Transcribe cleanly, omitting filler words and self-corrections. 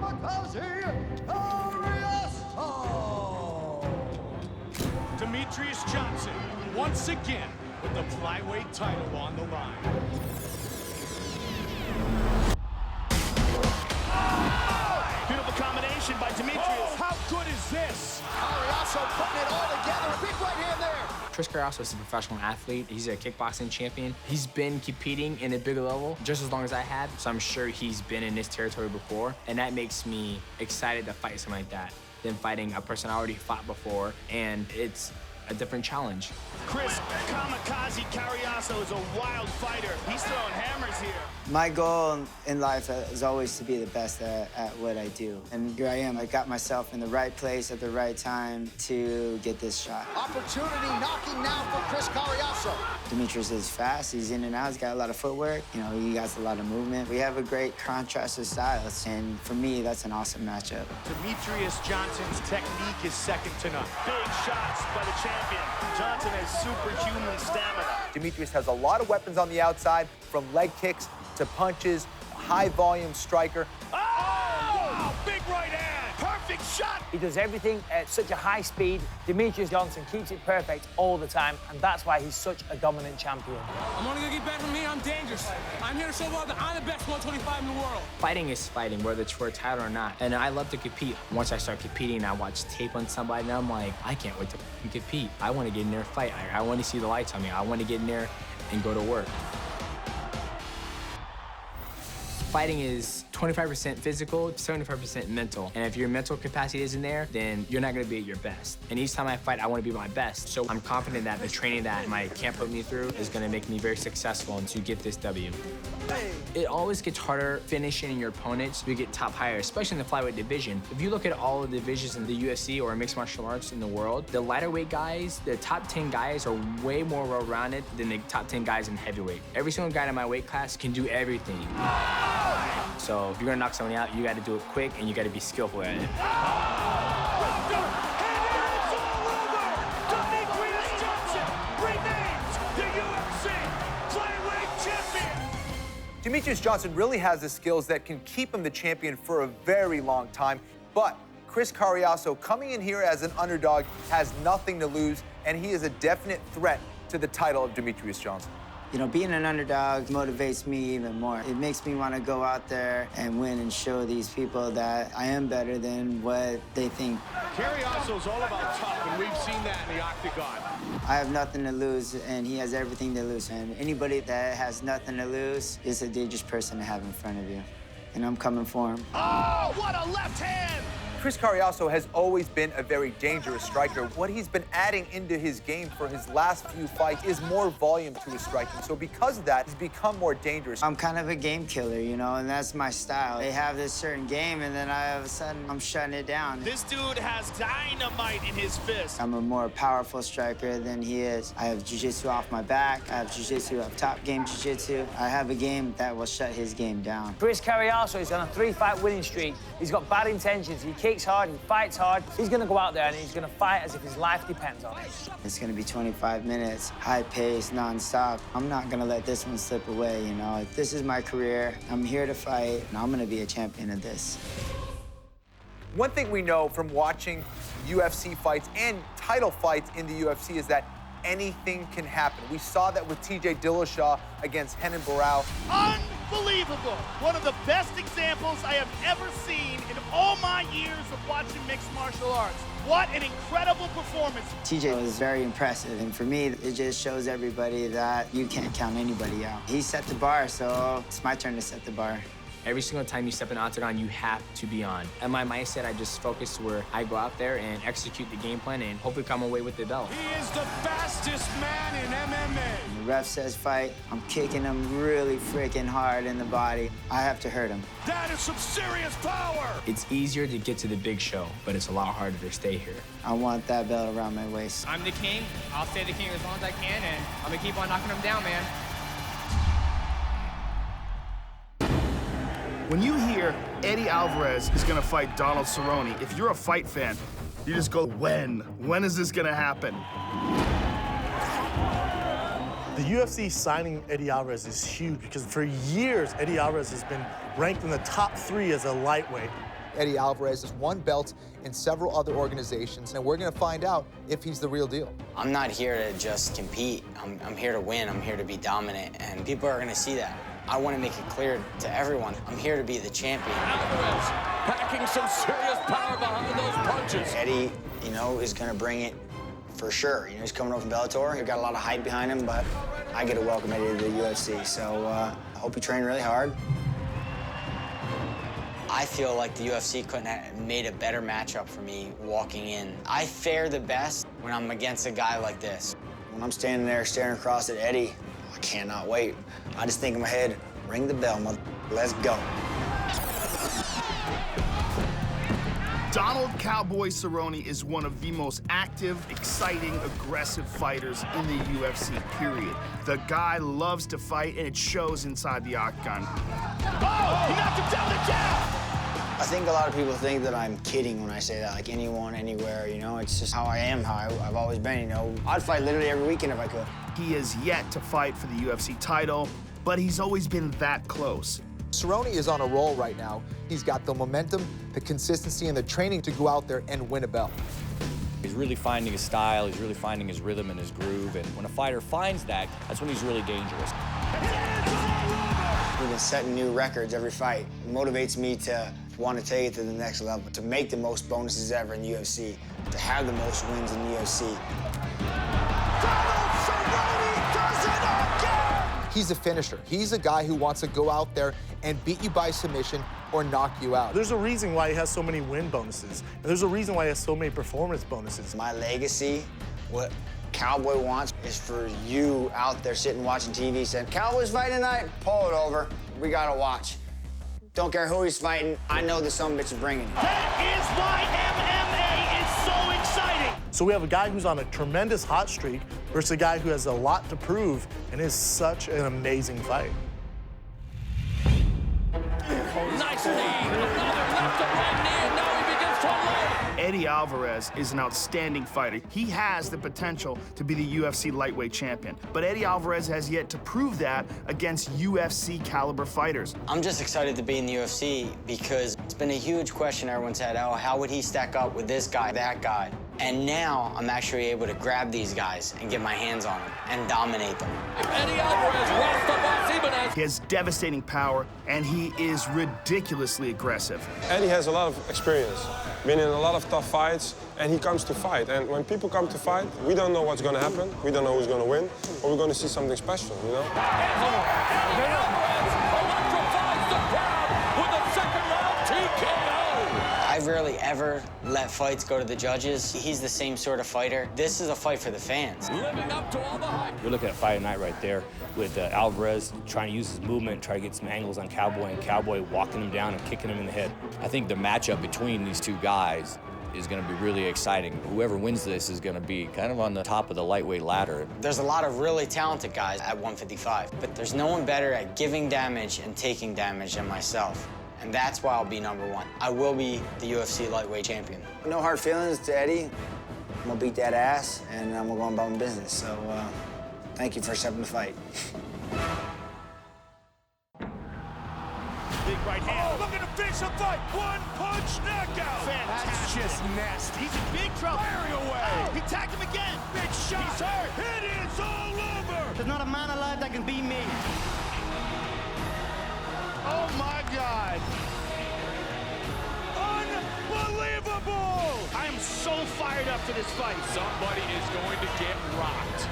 Kamikaze Ariaso. Demetrious Johnson, once again, with the flyweight title on the line. Beautiful combination by Demetrious. Oh, how good is this? Ariaso putting it all together. Big right hand there. Chris Cariaso is a professional athlete. He's a kickboxing champion. He's been competing in a bigger level just as long as I had, so I'm sure he's been in this territory before, and that makes me excited to fight something like that than fighting a person I already fought before, and it's a different challenge. Chris Kamikaze Cariaso is a wild fighter. He's throwing hammers here. My goal in life is always to be the best at what I do. And here I am. I got myself in the right place at the right time to get this shot. Opportunity knocking now for Chris Cariaso. Demetrious is fast. He's in and out. He's got a lot of footwork. You know, he has a lot of movement. We have a great contrast of styles. And for me, that's an awesome matchup. Demetrious Johnson's technique is second to none. Big shots by the champion. Johnson has superhuman stamina. Demetrious has a lot of weapons on the outside, from leg kicks to punches, high-volume striker. Oh! Wow, big right hand. Perfect shot. He does everything at such a high speed. Demetrious Johnson keeps it perfect all the time, and that's why he's such a dominant champion. I'm only gonna get better from here. I'm dangerous. I'm here to show world that I'm the best 125 in the world. Fighting is fighting, whether it's for a title or not. And I love to compete. Once I start competing, I watch tape on somebody, and I'm like, I can't wait to compete. I want to get in there and fight. I want to see the lights on me. I want to get in there and go to work. Fighting is 25% physical, 75% mental. And if your mental capacity isn't there, then you're not gonna be at your best. And each time I fight, I wanna be my best. So I'm confident that the training that my camp put me through is gonna make me very successful and to get this W. It always gets harder finishing your opponents to get top higher, especially in the flyweight division. If you look at all the divisions in the UFC or mixed martial arts in the world, the lighter weight guys, the top 10 guys are way more well-rounded than the top 10 guys in heavyweight. Every single guy in my weight class can do everything. So if you're gonna knock someone out, you gotta do it quick and you gotta be skillful at it. Demetrious Johnson really has the skills that can keep him the champion for a very long time, but Chris Cariaso, coming in here as an underdog, has nothing to lose, and he is a definite threat to the title of Demetrious Johnson. You know, being an underdog motivates me even more. It makes me want to go out there and win and show these people that I am better than what they think. Cariaso's all about tough, and we've seen that in the octagon. I have nothing to lose, and he has everything to lose. And anybody that has nothing to lose is a dangerous person to have in front of you. And I'm coming for him. Oh, what a left hand! Chris Cariaso has always been a very dangerous striker. What he's been adding into his game for his last few fights is more volume to his striking. So because of that, he's become more dangerous. I'm kind of a game killer, you know, and that's my style. They have this certain game, and then all of a sudden, I'm shutting it down. This dude has dynamite in his fist. I'm a more powerful striker than he is. I have jiu-jitsu off my back. I have jiu-jitsu up top game jiu-jitsu. I have a game that will shut his game down. Chris Cariaso is on a 3-fight winning streak. He's got bad intentions. He kicks hard, he fights hard. He's gonna go out there and he's gonna fight as if his life depends on it. It's gonna be 25 minutes, high pace, non-stop. I'm not gonna let this one slip away, you know. This is my career. I'm here to fight, and I'm gonna be a champion of this. One thing we know from watching UFC fights and title fights in the UFC is that anything can happen. We saw that with TJ Dillashaw against Renan Barão. Unbelievable. One of the best examples I have ever seen in all my years of watching mixed martial arts. What an incredible performance. TJ was very impressive, and for me, it just shows everybody that you can't count anybody out. He set the bar, so it's my turn to set the bar. Every single time you step in the octagon, you have to be on. And my mindset, I just focus where I go out there and execute the game plan and hopefully come away with the belt. He is the fastest man in MMA. When the ref says fight, I'm kicking him really freaking hard in the body. I have to hurt him. That is some serious power. It's easier to get to the big show, but it's a lot harder to stay here. I want that belt around my waist. I'm the king. I'll stay the king as long as I can, and I'm gonna keep on knocking him down, man. When you hear Eddie Alvarez is gonna fight Donald Cerrone, if you're a fight fan, you just go, when? When is this gonna happen? The UFC signing Eddie Alvarez is huge because for years, Eddie Alvarez has been ranked in the top 3 as a lightweight. Eddie Alvarez has won belts in several other organizations, and we're going to find out if he's the real deal. I'm not here to just compete. I'm here to win. I'm here to be dominant, and people are going to see that. I want to make it clear to everyone, I'm here to be the champion. Alvarez packing some serious power behind those punches. Eddie, you know, is going to bring it for sure. You know, he's coming over from Bellator. He's got a lot of hype behind him, but I get to welcome Eddie to the UFC, so I hope you train really hard. I feel like the UFC couldn't have made a better matchup for me walking in. I fare the best when I'm against a guy like this. When I'm standing there staring across at Eddie, I cannot wait. I just think in my head, ring the bell, mother, let's go. Donald Cowboy Cerrone is one of the most active, exciting, aggressive fighters in the UFC, period. The guy loves to fight, and it shows inside the octagon. Oh, he knocked him down with a jab! I think a lot of people think that I'm kidding when I say that, like anyone, anywhere, you know? It's just how I am, how I've always been, you know? I'd fight literally every weekend if I could. He has yet to fight for the UFC title, but he's always been that close. Cerrone is on a roll right now. He's got the momentum, the consistency, and the training to go out there and win a belt. He's really finding his style, he's really finding his rhythm and his groove, and when a fighter finds that, that's when he's really dangerous. We've been setting new records every fight. It motivates me to want to take it to the next level, to make the most bonuses ever in the UFC, to have the most wins in the UFC. He's a finisher. He's a guy who wants to go out there and beat you by submission or knock you out. There's a reason why he has so many win bonuses. And there's a reason why he has so many performance bonuses. My legacy, what Cowboy wants, is for you out there sitting watching TV saying, Cowboy's fighting tonight, pull it over. We gotta watch. Don't care who he's fighting. I know the sumbitch is bringing it. That is why MMA is so exciting. So we have a guy who's on a tremendous hot streak versus a guy who has a lot to prove and is such an amazing fight. Nice knee. Another left and right knee, and now he begins to unload. Eddie Alvarez is an outstanding fighter. He has the potential to be the UFC lightweight champion, but Eddie Alvarez has yet to prove that against UFC caliber fighters. I'm just excited to be in the UFC because it's been a huge question everyone's had, oh, how would he stack up with this guy, that guy? And now I'm actually able to grab these guys and get my hands on them and dominate them. Eddie Alvarez wants the boss Ibanez. He has devastating power, and he is ridiculously aggressive. Eddie has a lot of experience, been in a lot of tough fights, and he comes to fight. And when people come to fight, we don't know what's going to happen. We don't know who's going to win, but we're going to see something special, you know? Eddie Alvarez electrifies the crowd with a second-round TKO. I rarely ever let fights go to the judges. He's the same sort of fighter. This is a fight for the fans. Living up to all the hype. You're looking at fight night right there with Alvarez trying to use his movement, try to get some angles on Cowboy, and Cowboy walking him down and kicking him in the head. I think the matchup between these two guys is going to be really exciting. Whoever wins this is going to be kind of on the top of the lightweight ladder. There's a lot of really talented guys at 155, but there's no one better at giving damage and taking damage than myself. And that's why I'll be #1. I will be the UFC lightweight champion. No hard feelings to Eddie. I'm gonna beat that ass, and I'm gonna go on about my business. So, thank you for accepting the fight. Big right hand. Oh, looking to finish the fight. One punch knockout. Fantastic. That's just nasty. He's in big trouble. Firing away. Oh, he tagged him again. Big shot. He's hurt. It is all over. There's not a man alive that can beat me. Oh, my God. Unbelievable. I am so fired up for this fight. Somebody is going to get rocked.